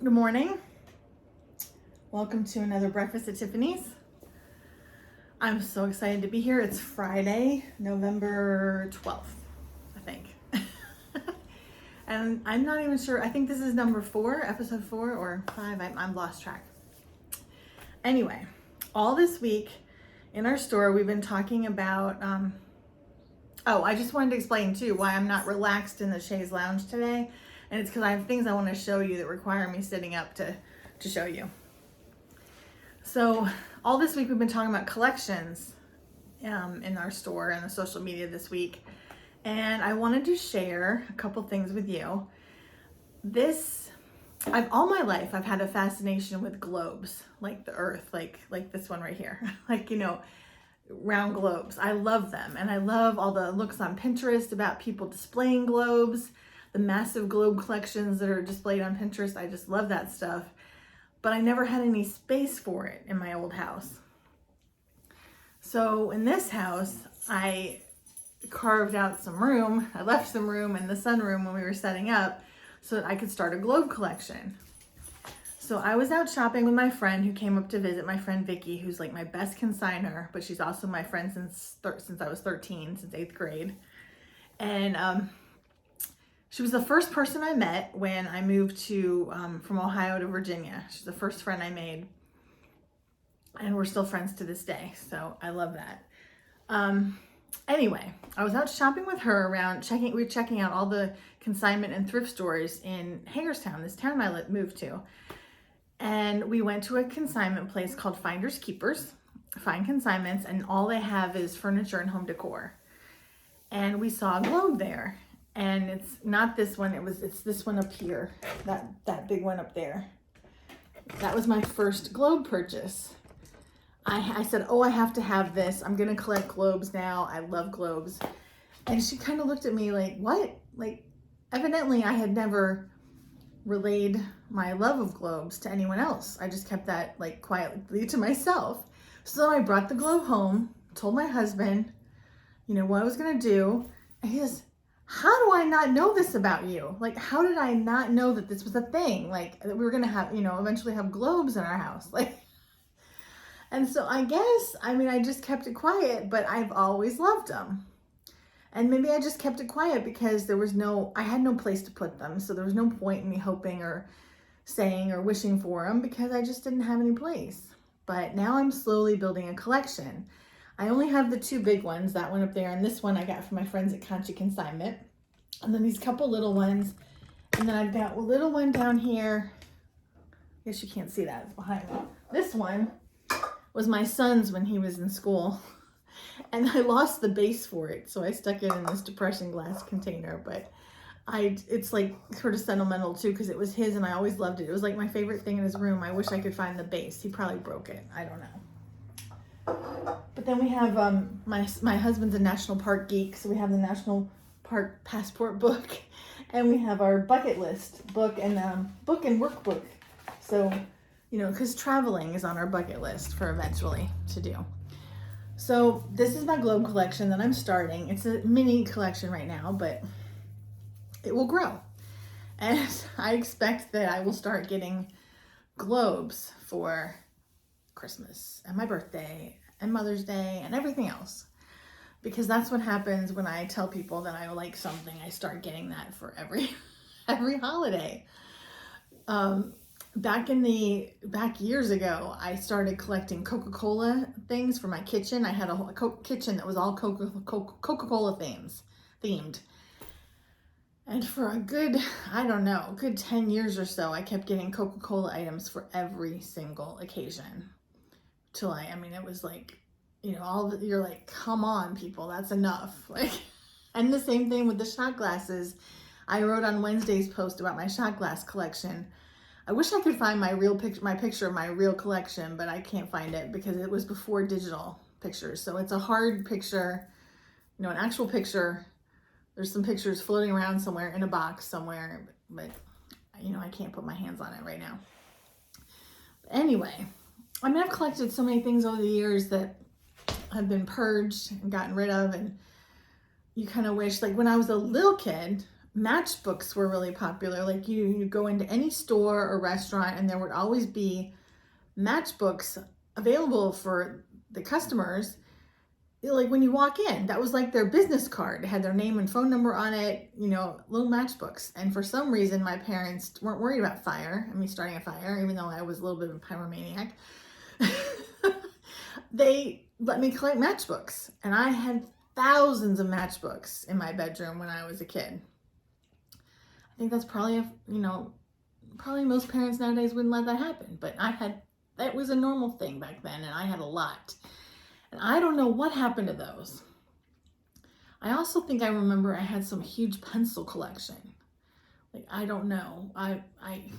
Good morning. Welcome to another breakfast at Tiffany's. I'm so excited to be here. It's Friday, November 12th, I think. And I'm not even sure. I think this is number 4, episode 4 or 5. I'm lost track. Anyway, all this week in our store, we've been talking about, I just wanted to explain too why I'm not relaxed in the chaise lounge today. And it's because I have things I want to show you that require me sitting up to show you. So all this week we've been talking about collections in our store and the social media this week. And I wanted to share a couple things with you. All my life I've had a fascination with globes, like the earth, like this one right here, round globes. I love them. And I love all the looks on Pinterest about people displaying globes, the massive globe collections that are displayed on Pinterest. I just love that stuff. But I never had any space for it in my old house. So in this house, I carved out some room. I left some room in the sunroom when we were setting up so that I could start a globe collection. So I was out shopping with my friend who came up to visit, my friend Vicky, who's like my best consignor, but she's also my friend since I was 13, since 8th grade. And she was the first person I met when I moved from Ohio to Virginia. She's the first friend I made, and we're still friends to this day. So I love that. Anyway, I was out shopping with her around we were checking out all the consignment and thrift stores in Hagerstown, this town I moved to. And we went to a consignment place called Finders Keepers, Find Consignments, and all they have is furniture and home decor. And we saw a globe there. And it's not this one, it's this one up here, that big one up there. That was my first globe purchase. I said, I have to have this. I'm gonna collect globes now. I love globes. And she kind of looked at me like, what? Like, evidently I had never relayed my love of globes to anyone else. I just kept that like quietly to myself. So I brought the globe home, told my husband, what I was gonna do. And he says, how do I not know this about you? Like, how did I not know that this was a thing? Like, that we were going to have, eventually have globes in our house. And so I just kept it quiet, but I've always loved them. And maybe I just kept it quiet because I had no place to put them. So there was no point in me hoping or saying or wishing for them because I just didn't have any place. But now I'm slowly building a collection. I only have the 2 big ones, that one up there, and this one I got from my friends at Conchi Consignment. And then these couple little ones. And then I've got a little one down here. I guess you can't see that, it's behind me. This one was my son's when he was in school. And I lost the base for it, so I stuck it in this depression glass container. But it's like sort of sentimental too, because it was his and I always loved it. It was like my favorite thing in his room. I wish I could find the base. He probably broke it, I don't know. But then we have my husband's a national park geek, so we have the national park passport book, and we have our bucket list book and workbook. So, because traveling is on our bucket list for eventually to do. So this is my globe collection that I'm starting. It's a mini collection right now, but it will grow. And I expect that I will start getting globes for Christmas and my birthday and Mother's Day and everything else, because that's what happens when I tell people that I like something. I start getting that for every holiday. Back years ago, I started collecting Coca-Cola things for my kitchen. I had a kitchen that was all Coca-Cola themed. And for a good 10 years or so, I kept getting Coca-Cola items for every single occasion. Till it was like, you're like, come on, people, that's enough. And the same thing with the shot glasses. I wrote on Wednesday's post about my shot glass collection. I wish I could find my picture of my real collection, but I can't find it because it was before digital pictures. So it's a hard picture, an actual picture. There's some pictures floating around somewhere in a box somewhere, but I can't put my hands on it right now. But anyway, I've collected so many things over the years that have been purged and gotten rid of, and you kind of wish, like when I was a little kid, Matchbooks were really popular. Like you go into any store or restaurant and there would always be matchbooks available for the customers. Like when you walk in, that was like their business card. It had their name and phone number on it, little matchbooks. And for some reason, my parents weren't worried about me starting a fire, even though I was a little bit of a pyromaniac. They let me collect matchbooks. And I had thousands of matchbooks in my bedroom when I was a kid. I think that's probably, probably most parents nowadays wouldn't let that happen. But that was a normal thing back then, and I had a lot. And I don't know what happened to those. I also think I remember I had some huge pencil collection. Like, I don't know. I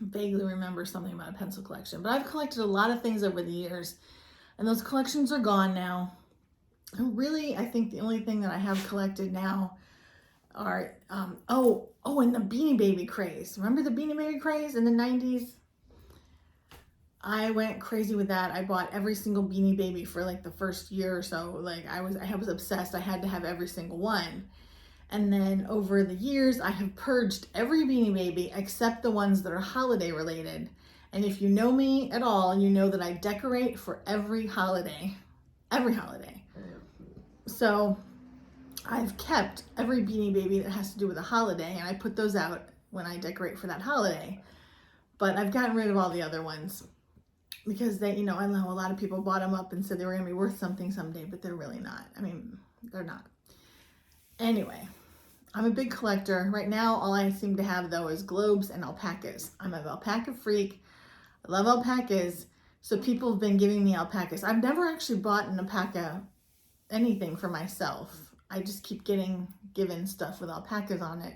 vaguely remember something about a pencil collection. But I've collected a lot of things over the years. And those collections are gone now. And really, I think the only thing that I have collected now are, and the Beanie Baby craze. Remember the Beanie Baby craze in the 90s? I went crazy with that. I bought every single Beanie Baby for like the first year or so. Like I was obsessed. I had to have every single one. And then over the years, I have purged every Beanie Baby except the ones that are holiday related. And if you know me at all, you know that I decorate for every holiday. Every holiday. So I've kept every Beanie Baby that has to do with a holiday, and I put those out when I decorate for that holiday. But I've gotten rid of all the other ones. Because I know a lot of people bought them up and said they were going to be worth something someday, but they're really not. I mean, they're not. Anyway, I'm a big collector. Right now, all I seem to have, though, is globes and alpacas. I'm an alpaca freak. I love alpacas. So people have been giving me alpacas. I've never actually bought an alpaca anything for myself. I just keep getting given stuff with alpacas on it.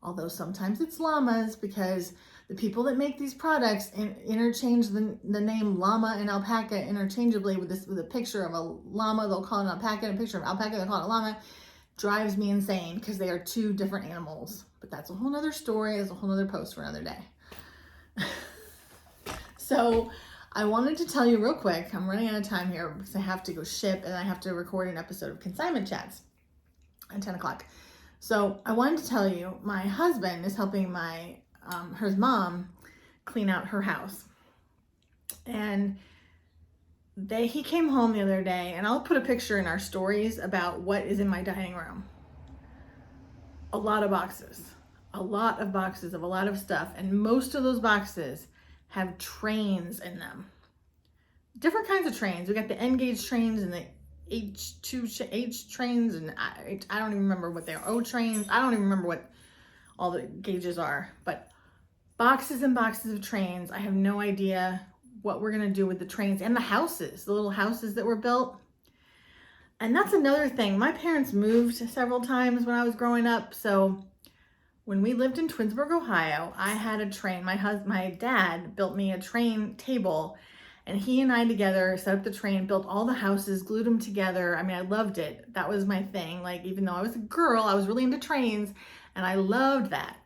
Although sometimes it's llamas, because the people that make these products interchange the name llama and alpaca interchangeably with a picture of a llama. They'll call it an alpaca, and a picture of alpaca, they'll call it a llama. Drives me insane because they are two different animals. But that's a whole nother story. That's a whole nother post for another day. So I wanted to tell you real quick, I'm running out of time here because I have to go ship and I have to record an episode of Consignment Chats at 10 o'clock. So I wanted to tell you, my husband is helping his mom clean out her house. And he came home the other day, and I'll put a picture in our stories about what is in my dining room. A lot of boxes of a lot of stuff. And most of those boxes have trains in them. Different kinds of trains. We got the N-gauge trains and the H trains, and I don't even remember what they are. O trains. I don't even remember what all the gauges are, but boxes and boxes of trains. I have no idea what we're going to do with the trains and the houses, the little houses that were built. And that's another thing. My parents moved several times when I was growing up. So when we lived in Twinsburg, Ohio, I had a train. My dad built me a train table, and he and I together set up the train, built all the houses, glued them together. I mean, I loved it. That was my thing. Like, even though I was a girl, I was really into trains, and I loved that.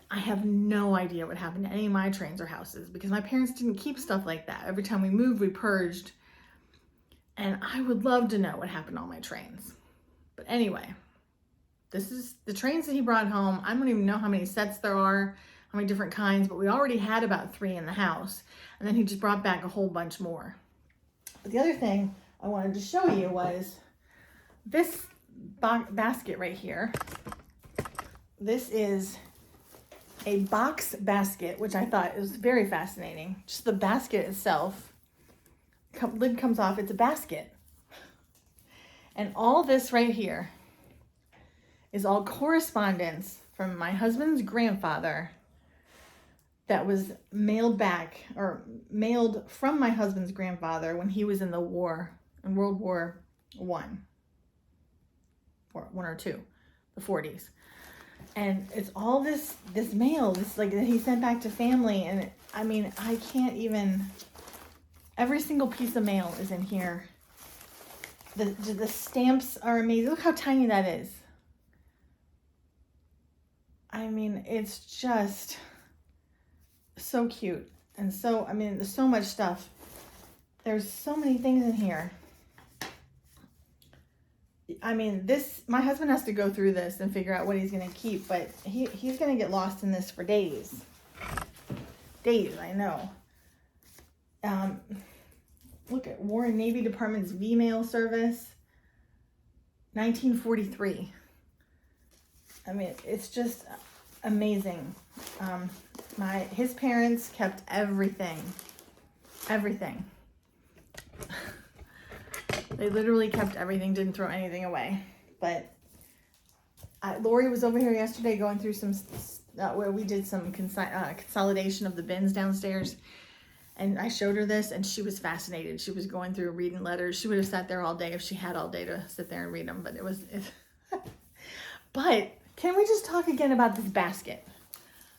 I have no idea what happened to any of my trains or houses because my parents didn't keep stuff like that. Every time we moved, we purged. And I would love to know what happened to all my trains. But anyway, this is the trains that he brought home. I don't even know how many sets there are, how many different kinds, but we already had about 3 in the house. And then he just brought back a whole bunch more. But the other thing I wanted to show you was this basket right here. This is a box basket, which I thought was very fascinating. Just the basket itself, lid comes off, it's a basket. And all this right here is all correspondence from my husband's grandfather that was mailed from my husband's grandfather when he was in the war, in World War One, or 1 or 2, the 40s. And it's all this mail, that he sent back to family. And I can't even, every single piece of mail is in here. The stamps are amazing. Look how tiny that is. It's just so cute. And so, there's so much stuff. There's so many things in here. I mean, my husband has to go through this and figure out what he's going to keep, but he's going to get lost in this for days. Days, I know. Look at War and Navy Department's V-mail service, 1943. I mean, it's just amazing. His parents kept everything. Everything. They literally kept everything, didn't throw anything away. But Lori was over here yesterday going through some, where we did some consolidation of the bins downstairs. And I showed her this, and she was fascinated. She was going through reading letters. She would have sat there all day if she had all day to sit there and read them. But But can we just talk again about this basket?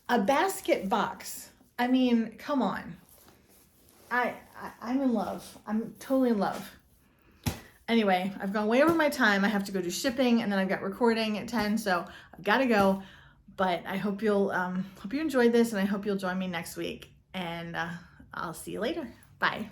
A basket box. I mean, come on. I'm in love. I'm totally in love. Anyway, I've gone way over my time. I have to go do shipping, and then I've got recording at 10, so I've got to go. But I hope you enjoyed this, and I hope you'll join me next week. And I'll see you later. Bye.